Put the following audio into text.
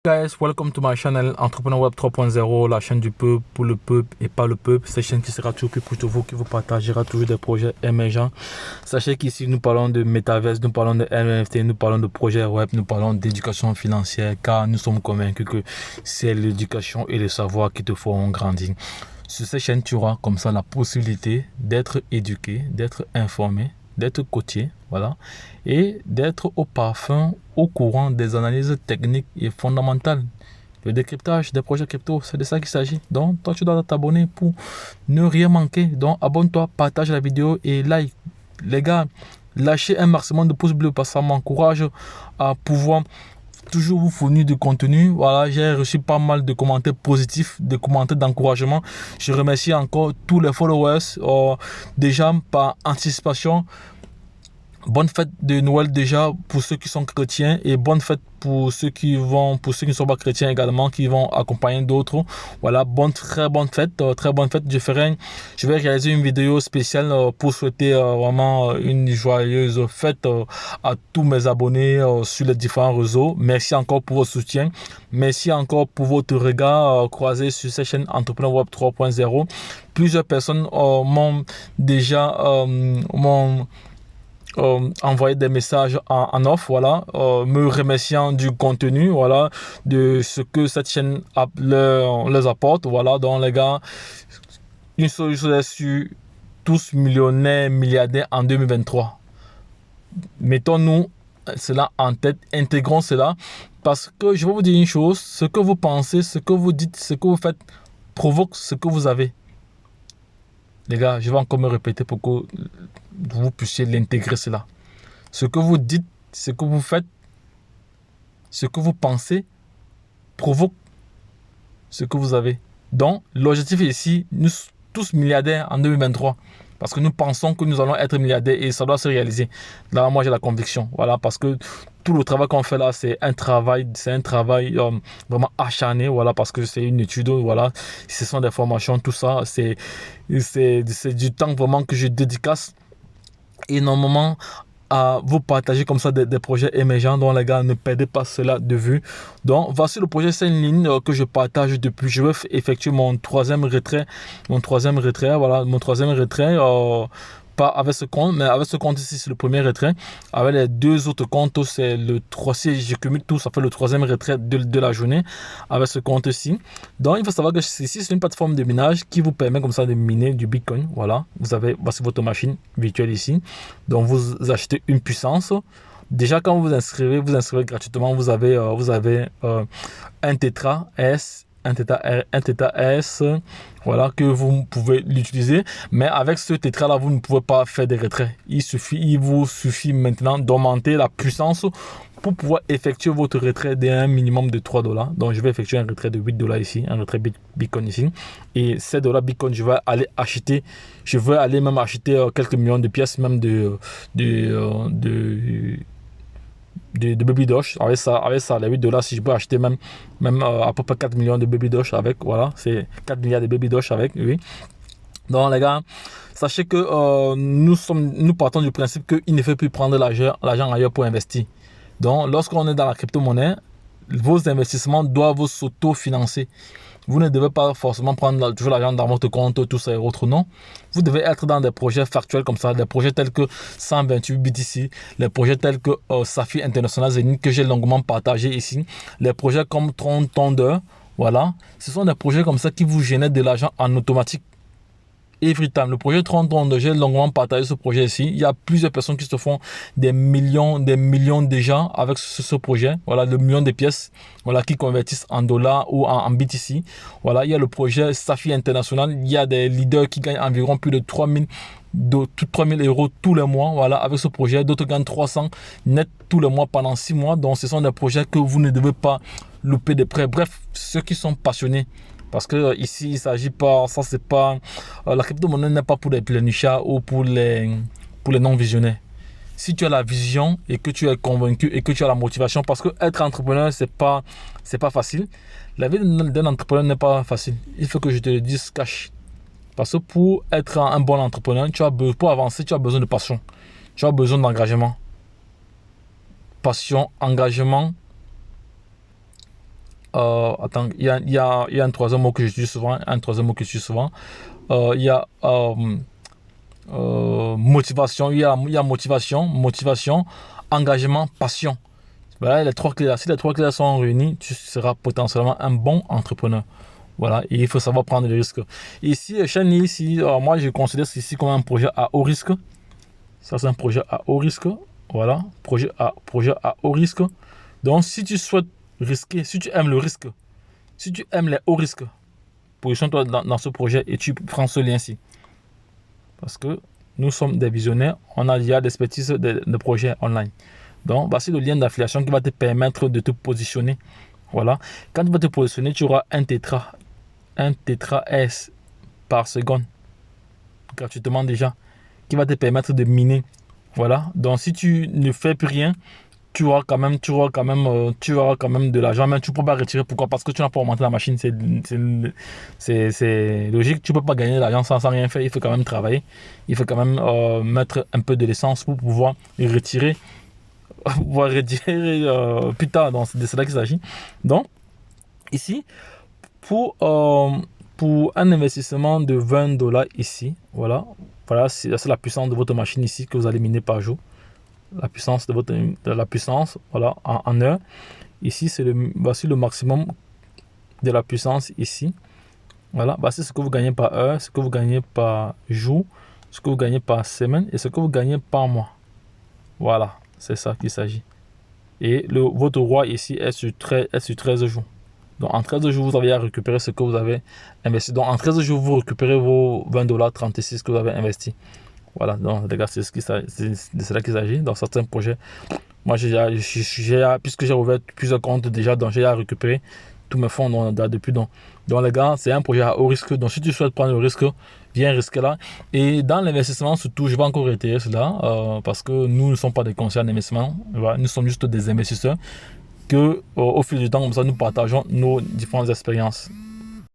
Guys, welcome to my channel Entrepreneur Web 3.0, la chaîne du peuple, pour le peuple et pas le peuple. Cette chaîne qui sera toujours pour vous, qui vous partagera toujours des projets émergents. Sachez qu'ici, nous parlons de métaverse, nous parlons de NFT, nous parlons de projets web, nous parlons d'éducation financière, car nous sommes convaincus que c'est l'éducation et le savoir qui te feront grandir. Sur cette chaîne, tu auras comme ça la possibilité d'être éduqué, d'être informé, d'être coaché, voilà, et d'être au parfum, au courant des analyses techniques et fondamentales. Le décryptage des projets crypto, c'est de ça qu'il s'agit. Donc, toi, tu dois t'abonner pour ne rien manquer. Donc, abonne-toi, partage la vidéo et like. Les gars, lâchez un maximum de pouces bleus parce que ça m'encourage à pouvoir toujours vous fournir du contenu. Voilà, j'ai reçu pas mal de commentaires positifs, de commentaires d'encouragement. Je remercie encore tous les followers déjà par anticipation. Bonne fête de Noël déjà pour ceux qui sont chrétiens et bonne fête pour ceux qui ne sont pas chrétiens également, qui vont accompagner d'autres. Voilà, très bonne fête. Je vais réaliser une vidéo spéciale pour souhaiter vraiment une joyeuse fête à tous mes abonnés sur les différents réseaux. Merci encore pour votre soutien. Merci encore pour votre regard croisé sur cette chaîne Entrepreneur Web 3.0. Plusieurs personnes m'ont déjà envoyer des messages en off, voilà, me remerciant du contenu, voilà, de ce que cette chaîne leur apporte, voilà. Donc les gars, une chose est sûre, tous millionnaires, milliardaires en 2023. Mettons-nous cela en tête, intégrons cela, parce que je vais vous dire une chose, ce que vous pensez, ce que vous dites, ce que vous faites provoque ce que vous avez. Les gars, je vais encore me répéter pour que vous puissiez l'intégrer cela. Ce que vous dites, ce que vous faites, ce que vous pensez provoque ce que vous avez. Donc, l'objectif ici, nous tous milliardaires en 2023. Parce que nous pensons que nous allons être milliardaires et ça doit se réaliser. Là, moi, j'ai la conviction. Voilà, parce que tout le travail qu'on fait là, c'est un travail vraiment acharné. Voilà, parce que c'est une étude. Voilà, ce sont des formations, tout ça. C'est du temps vraiment que je dédicace énormément à vous partager comme ça des projets émergents. Donc les gars, ne perdez pas cela de vue. Donc voici le projet 5 lignes que je partage depuis. Je vais effectuer mon troisième retrait. Voilà, mon troisième retrait. Pas avec ce compte, mais avec ce compte ici, c'est le premier retrait. Avec les deux autres comptes, c'est le troisième. Si je cumule tout, ça fait le troisième retrait de la journée avec ce compte-ci. Donc, il faut savoir que ici, c'est une plateforme de minage qui vous permet comme ça de miner du Bitcoin. Voilà, voici votre machine virtuelle ici. Donc, vous achetez une puissance. Déjà, quand vous vous inscrivez gratuitement. Vous avez un Tetra S. Un Theta S, voilà, que vous pouvez l'utiliser, mais avec ce tétra là vous ne pouvez pas faire des retraits. Il vous suffit maintenant d'augmenter la puissance pour pouvoir effectuer votre retrait d'un minimum de $3. Donc je vais effectuer un retrait de $8 ici, un retrait Bitcoin ici, et $7 Bitcoin, je vais aller même acheter quelques millions de pièces même de Baby Doge. Avec ça, les $8, si je peux acheter même à peu près 4 millions de Baby Doge avec, voilà, c'est 4 milliards de Baby Doge avec, oui. Donc les gars, sachez que nous partons du principe qu'il ne faut plus prendre l'argent ailleurs pour investir. Donc lorsqu'on est dans la crypto-monnaie, vos investissements doivent s'auto-financer. Vous ne devez pas forcément prendre toujours l'argent dans votre compte, tout ça et autres, non. Vous devez être dans des projets factuels comme ça, des projets tels que 128 BTC, les projets tels que Safi International Zenith que j'ai longuement partagé ici, les projets comme Tron Thunder, voilà. Ce sont des projets comme ça qui vous génèrent de l'argent en automatique. Every time. Le projet 30 ans, j'ai longuement partagé ce projet ici. Il y a plusieurs personnes qui se font des millions déjà avec ce projet. Voilà, le million de pièces, voilà, qui convertissent en dollars ou en BTC. Voilà, il y a le projet Safi International. Il y a des leaders qui gagnent environ plus de 3000 euros tous les mois, voilà, avec ce projet. D'autres gagnent 300 net tous les mois pendant 6 mois. Donc, ce sont des projets que vous ne devez pas louper de près. Bref, ceux qui sont passionnés. Parce que ici, il ne s'agit pas, ça c'est pas, la crypto-monnaie n'est pas pour les pleurnichards ou pour les non-visionnaires. Si tu as la vision et que tu es convaincu et que tu as la motivation, parce que être entrepreneur, c'est pas facile. La vie d'un entrepreneur n'est pas facile. Il faut que je te le dise cash. Parce que pour être un bon entrepreneur, pour avancer, tu as besoin de passion. Tu as besoin d'engagement. Passion, engagement, Attends, il y a un troisième mot que j'utilise souvent. Il y a motivation, il y a motivation, engagement, passion. Voilà, les trois clés là. Si les trois clés là sont réunies, tu seras potentiellement un bon entrepreneur. Voilà, et il faut savoir prendre les risques. Ici, Shani, ici, moi je considère ceci comme un projet à haut risque. Ça, c'est un projet à haut risque. Voilà, projet à haut risque. Donc, si tu souhaites risquer, si tu aimes le risque, si tu aimes les hauts risques, positionne-toi dans ce projet et tu prends ce lien-ci. Parce que nous sommes des visionnaires, on a déjà l'expertise de projets online. Donc, voici le lien d'affiliation qui va te permettre de te positionner. Voilà. Quand tu vas te positionner, tu auras un tétra S par seconde, gratuitement déjà, qui va te permettre de miner. Voilà. Donc, si tu ne fais plus rien, tu auras quand même de l'argent, mais tu ne peux pas retirer. Pourquoi? Parce que tu n'as pas augmenté la machine. C'est logique. Tu ne peux pas gagner de l'argent sans rien faire. Il faut quand même travailler. Il faut quand même mettre un peu de l'essence pour pouvoir retirer. Plus tard. Donc, c'est de cela qu'il s'agit. Donc, ici, pour un investissement de $20 ici, voilà c'est la puissance de votre machine ici que vous allez miner par jour. La puissance voilà, en heure. Ici, voici le maximum de la puissance ici. Voilà, voici ce que vous gagnez par heure, ce que vous gagnez par jour, ce que vous gagnez par semaine et ce que vous gagnez par mois. Voilà, c'est ça qu'il s'agit. Et votre roi ici est sur 13 jours. Donc en 13 jours, vous avez à récupérer ce que vous avez investi. Donc en 13 jours, vous récupérez vos $20.36 que vous avez investi. Voilà, donc les gars, c'est de cela qu'il s'agit. Dans certains projets, moi, puisque j'ai ouvert plusieurs comptes déjà, donc j'ai à récupérer tous mes fonds depuis. Donc les gars, c'est un projet à haut risque. Donc si tu souhaites prendre le risque, viens risquer là. Et dans l'investissement, surtout, je vais encore réitérer cela parce que nous ne sommes pas des conseillers en investissement. Voilà, nous sommes juste des investisseurs que, au fil du temps, comme ça, nous partageons nos différentes expériences.